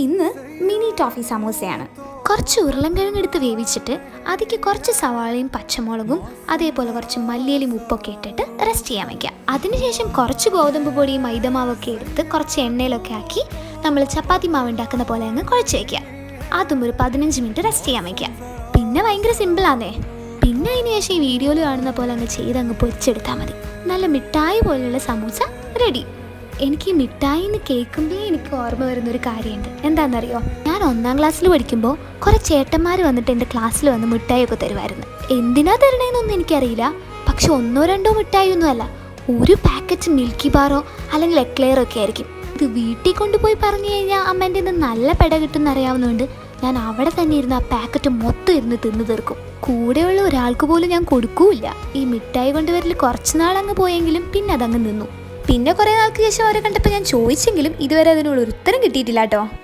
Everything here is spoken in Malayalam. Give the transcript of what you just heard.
ഇന്ന് മിനി ടോഫി സമോസയാണ്. കുറച്ച് ഉരുളൻകിഴങ്ങെടുത്ത് വേവിച്ചിട്ട് അതിലേക്ക് കുറച്ച് സവാളയും പച്ചമുളകും അതേപോലെ കുറച്ച് മല്ലിയിലും ഉപ്പൊക്കെ ഇട്ടിട്ട് റെസ്റ്റ് ചെയ്യാൻ വയ്ക്കാം. അതിനുശേഷം കുറച്ച് ഗോതമ്പ് പൊടിയും മൈദമാവൊക്കെ എടുത്ത് കുറച്ച് എണ്ണയിലൊക്കെ ആക്കി നമ്മൾ ചപ്പാത്തി മാവ് ഉണ്ടാക്കുന്ന പോലെ അങ്ങ് കുഴച്ച് വയ്ക്കാം. അതും ഒരു 15 മിനിറ്റ് റെസ്റ്റ് ചെയ്യാൻ വയ്ക്കാം. പിന്നെ ഭയങ്കര സിമ്പിളാന്നേ. പിന്നെ അതിന് ശേഷം ഈ വീഡിയോയിൽ കാണുന്ന പോലെ അങ്ങ് ചെയ്തങ്ങ് പൊരിച്ചെടുത്താൽ മതി. നല്ല മിഠായി പോലെയുള്ള സമൂസ റെഡി. എനിക്ക് ഈ മിഠായി എന്ന് കേൾക്കുമ്പോഴേ എനിക്ക് ഓർമ്മ വരുന്നൊരു കാര്യമുണ്ട്. എന്താണെന്നറിയോ, ഞാൻ 1ാം ക്ലാസ്സിൽ പഠിക്കുമ്പോൾ കുറേ ചേട്ടന്മാർ വന്നിട്ട് എൻ്റെ ക്ലാസ്സിൽ വന്ന് മിഠായിയൊക്കെ തരുമായിരുന്നു. എന്തിനാ തരണേന്നൊന്നും എനിക്കറിയില്ല. പക്ഷെ 1-2 മിഠായിയൊന്നും അല്ല, ഒരു പാക്കറ്റ് മിൽക്കി ബാറോ അല്ലെങ്കിൽ എക്ലെയറോ ഒക്കെ ആയിരിക്കും. ഇത് വീട്ടിൽ കൊണ്ടുപോയി പറഞ്ഞു കഴിഞ്ഞാൽ അമ്മേൻ്റെ നിന്ന് നല്ല പെട കിട്ടുമെന്ന് അറിയാവുന്നതുകൊണ്ട് ഞാൻ അവിടെ തന്നെ ഇരുന്ന് ആ പാക്കറ്റ് മൊത്തം ഇരുന്ന് തിന്നു തീർക്കും. കൂടെയുള്ള ഒരാൾക്ക് പോലും ഞാൻ കൊടുക്കൂല്ല. ഈ മിഠായി കൊണ്ടുവരൽ കുറച്ച് നാളങ്ങ് പോയെങ്കിലും പിന്നെ അതങ്ങ് നിന്നു. പിന്നെ കുറേ നാൾക്ക് ശേഷം അവരെ കണ്ടപ്പോൾ ഞാൻ ചോദിച്ചെങ്കിലും ഇതുവരെ അതിനുള്ള ഒരു ഉത്തരം കിട്ടിയിട്ടില്ല കേട്ടോ.